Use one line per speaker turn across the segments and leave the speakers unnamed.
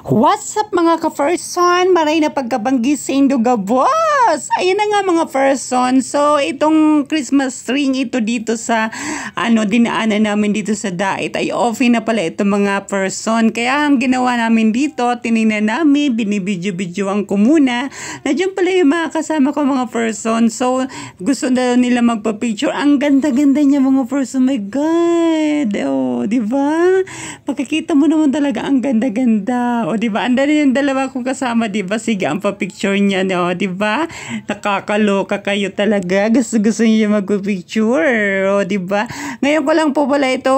What's up mga ka-person? Maray na pagkabanggi sa Induga Boss! Ayun na nga mga person. So, itong Christmas tree ito dito sa dinaanan namin dito sa Dait ay off na pala itong mga person. Kaya ang ginawa namin dito, tinignan namin, binibidyo-bidyoan ko muna. Nandiyan pala yung mga kasama ko mga person. So, gusto na nila magpa-picture. Ang ganda-ganda niya mga person. My God! Oh, di ba? Makikita mo naman talaga ang ganda-ganda. O, diba? Andan yung dalawa kong kasama, diba? Sige, ang pa-picture niya, no? Diba? Nakakaloka kayo talaga. Gusto-gusto niyo mag-picture. O, diba? Ngayon ko lang po pala ito,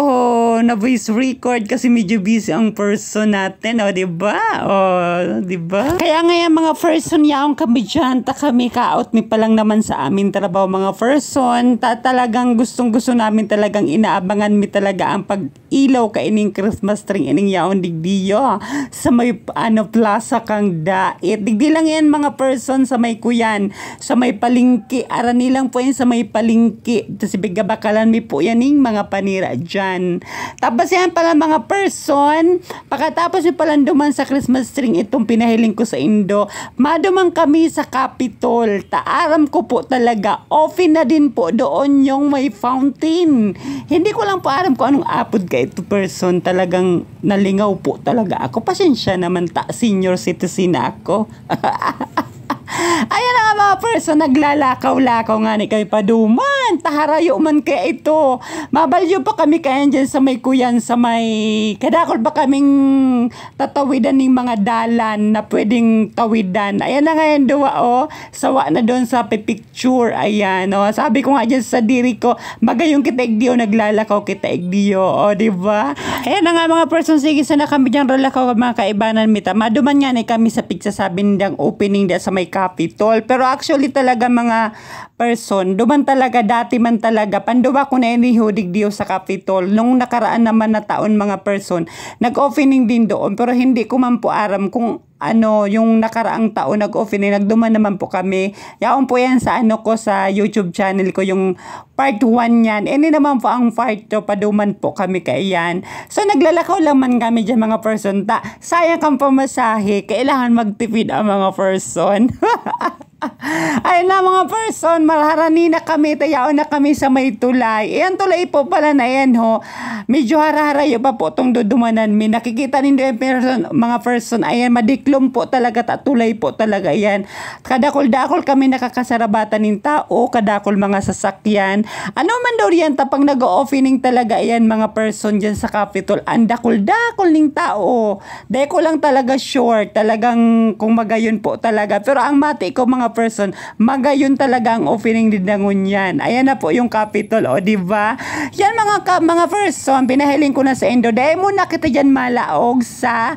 na voice record kasi medyo busy ang person natin, o, diba? O, diba? Kaya ngayon, mga person yaong kami dyan, kami ka-out me pa lang naman sa amin trabaho, mga person. Talagang gustong-gusto namin talagang inaabangan mi talaga ang pag-ilaw kaining Christmas tree, ining yaong digdiyo. Sa may plaza kang Dait. Digdi lang yan mga person sa may kuyan. Sa may palingki. Arani lang po yan sa may palingki. Tapos bigabakalan mi po yan yung mga panira dyan. Tapos yan pala mga person. Pagkatapos yung pala duman sa Christmas tree itong pinahiling ko sa Indo. Maduman kami sa Capitol. Taaram ko po talaga. Open na din po doon yung may fountain. Hindi ko lang po aram kung anong apod ka ito person. Talagang nalingaw po talaga ako. Pasensya naman senior citizen ako. Ayan na nga mga person, naglalakaw-lakaw nga ni kay paduman. Taharayo man kaya ito. Mabalyo pa kami kaya dyan sa may kuyan, sa may kadakol ba kaming tatawidan ng mga dalan na pwedeng tawidan. Ayan na nga yan duwa sawa na doon sa picture. Ayan sabi ko nga dyan sa diri ko, magayong kita igdiyo, naglalakaw kita igdiyo. Diba? Ayan na nga mga person, sige sana kami dyan ralakaw mga kaibanan mita. Maduman nga ni kami sa pigsasabi niyang opening da sa may Capitol. Pero actually talaga mga person, duman talaga, dati man talaga, panduwa ko na inihudig diyo sa Capitol. Nung nakaraan naman na taon mga person, nag-opening din doon. Pero hindi ko man po aram kung yung nakaraang taon nag-opening, nagduman naman po kami. Yaon po yan sa ko sa YouTube channel ko, yung part 1 yan. Hindi naman po ang part 2, paduman po kami kaiyan. So naglalakaw lang man kami dyan mga person. Sayang kang pamasahe, kailangan magtipid ang mga person. Ay na mga person, marharani na kami, tayaon na kami sa may tulay. Ayan tulay po pala na yan medyo haraharayo pa po itong dudumanan mi. Nakikita nindo yung person, mga person, ayan madiklom po talaga, tulay po talaga yan. Kadakol-dakol kami nakakasarabatan ng tao, kadakol mga sasakyan. Ano man daw yan, tapang nag-opening talaga yan mga person dyan sa Capitol. Ang dakol-dakol ng tao. Dahil ko lang talaga short, talagang kung magayon po talaga. Pero ang mati ko mga person, magayon talaga ang opening din ng yan. Ayan na po yung Capitol, diba? Yan mga person, pinahiling ko na sa Indo. Dahil muna kita dyan malaog sa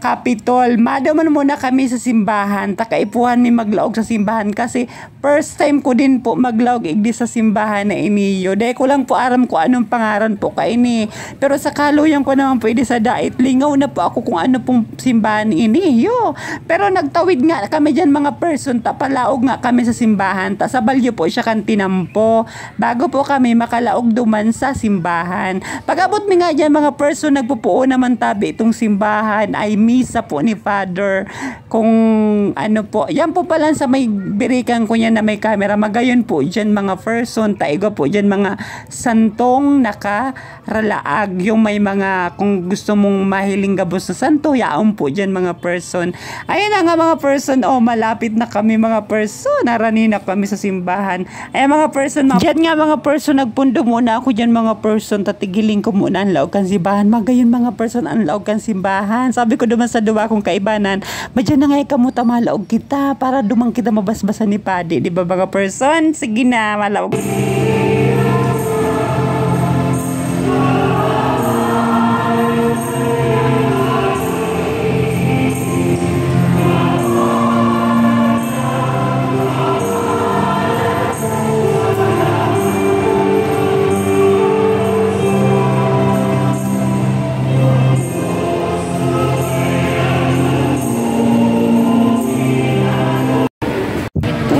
Capitol. Madaman muna kami sa simbahan. Takaipuhan mi maglaog sa simbahan kasi first time ko din po maglaog igdi sa simbahan na iniyo. Dahil ko lang po aram ko anong pangaran po kaini. Pero sa kaluyan ko naman pwede sa Dait. Lingaw na po ako kung ano pong simbahan iniyo. Pero nagtawid nga kami dyan mga person. Palaog nga kami sa simbahan. Sa balyo po siya kan tinampo. Bago po kami makalaog duman sa simbahan. Pag-abot mi nga dyan mga person, nagpupuo naman tabi itong simbahan ay misa po ni Father, kung po, yan po pala sa may birikan ko yan na may camera, magayon po dyan mga person, taigo po dyan mga santong nakaralaag, yung may mga, kung gusto mong mahiling gabos na santo, yaon po dyan mga person. Ayun na nga mga person, malapit na kami mga person, narani na kami sa simbahan. Ayun mga person, dyan nga mga person, nagpundo muna ako dyan mga person, tatigiling ko muna ang laog kan simbahan, magayon mga person, ang laog kan simbahan. Sabi ko duman sa duwa kong kaibanan, madyan na nga kamuta malaog kita para dumang kita mabasbasan ni Padi, di ba mga person? Sige na, malaog.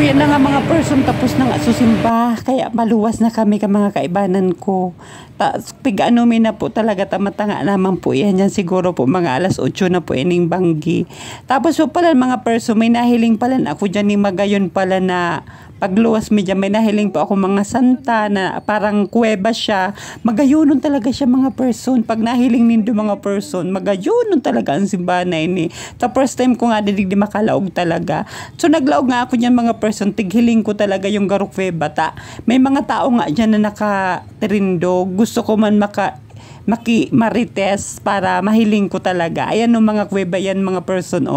Yan na nga mga person, tapos na nga susimba, kaya maluwas na kami ka mga kaibanan ko. Pig-anumin na po talaga, tamatanga naman po yan dyan, siguro po mga alas 8 na po ining banggi. Tapos po pala mga person, may nahiling pala ako dyan ni Magayon pala na pagluwas mi dyan, may nahiling po ako mga santa na parang kuweba siya. Magayunon talaga siya mga person. Pag nahiling nindo mga person, magayunon talaga ang simbahan na ini. The first time ko nga di makalaog talaga. So naglaog nga ako dyan mga person, tighiling ko talaga yung garuk kuweba ta. May mga tao nga dyan na nakatrindo. Gusto ko man marites para mahiling ko talaga. Ayan no mga kuweba yan mga person.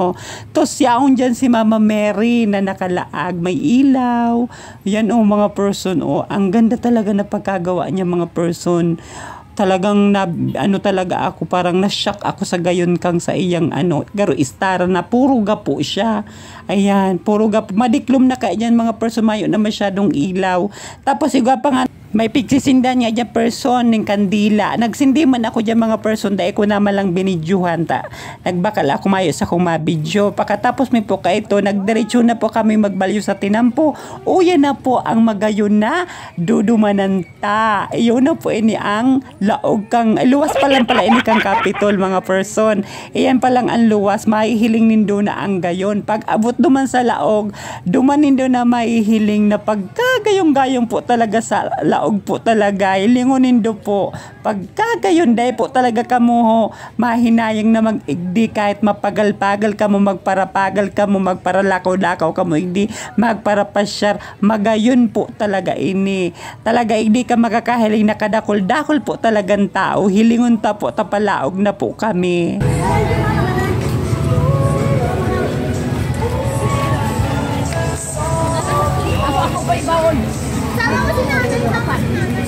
Tos yaon dyan si Mama Mary na nakalaag, may ilaw. Yan mga person. Ang ganda talaga na pagkagawa niya mga person. Talagang talaga ako, parang na-shock ako sa gayon kang sa iyang garo istara na puro gapo siya. Ayan, puro gapo. Madiklom na kaya dyan mga person, mayo na masyadong ilaw. Tapos iga pa nga, may pigsisindan nga dyan person ng kandila. Nagsindi man ako dyan mga person, dahil ko naman lang binidyuhan ta. Nagbakal ako mayo sa kong mabidyo. Pagkatapos may po ka ito, nagdiretso na po kami magbalyo sa tinampo. Yan na po ang magayon na dudumananta. Iyon na po ini ang laog kang, luwas pa lang pala ini kang Capitol mga person. Iyan pa lang ang luwas, mahihiling nindo na ang gayon. Pag abot duman sa laog, duman nindo na mahihiling na pagkagayong-gayong po talaga sa laog po talaga, ilingonin do po pagkagayon dahil po talaga kamuho mahinayang na mag-igdi kahit mapagal-pagal ka mo, magparapagal ka mo, magparalakaw-lakaw ka mo, igdi magparapasyar, magayon po talaga ini. Talaga igdi ka makakahiling na kadakol-dakol po talagang tao, hilingon ta po, tapalaog na po kami.
Ako ba'y bawon? Sama mo si nanay, sama si nanay.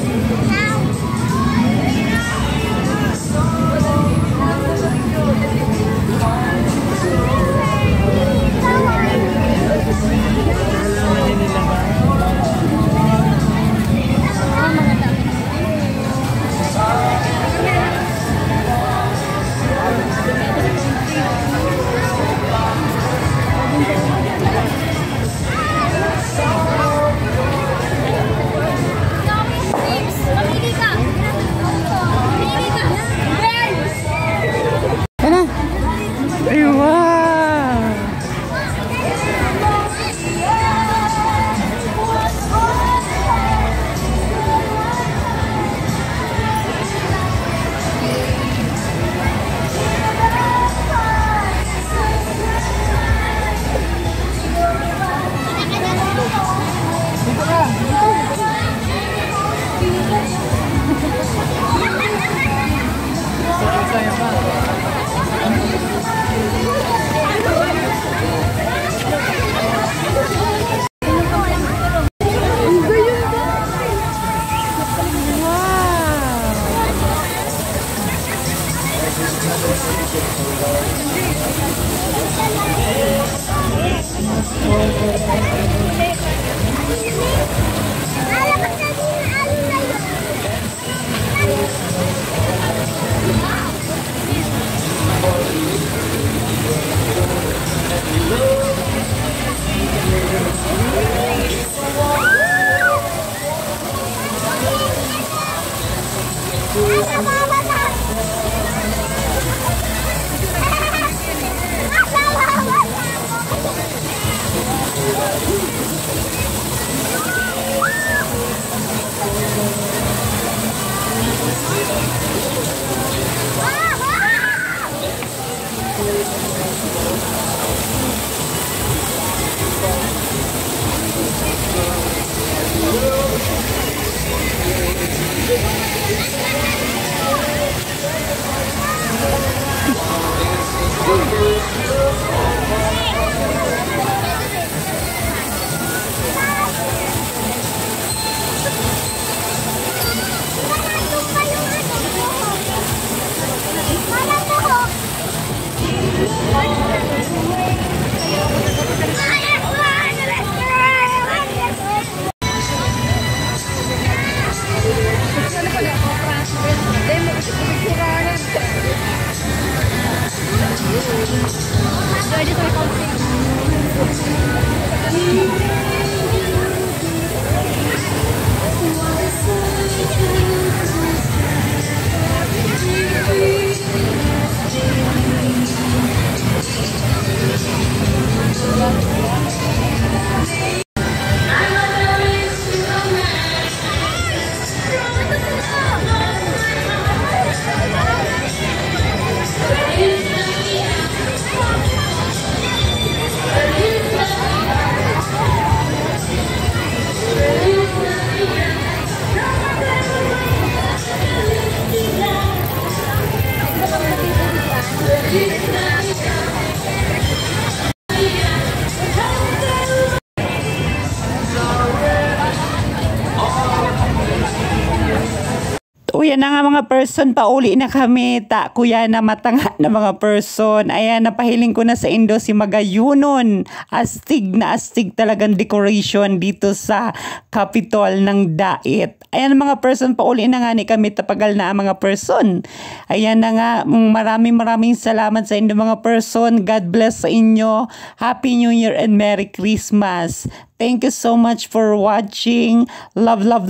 Uy, yan na nga mga person, pauli na kami. Kuya na matanga na mga person. Ayan, napahiling ko na sa Indo si Magayunon. Astig na astig talagang decoration dito sa Capitol ng Dait. Ayan mga person, pauli na nga ni kami. Tapagal na ang mga person. Ayan na nga, maraming salamat sa Indo mga person. God bless sa inyo. Happy New Year and Merry Christmas. Thank you so much for watching. Love lang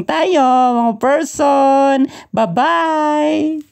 tayo, mga person. Bye-bye!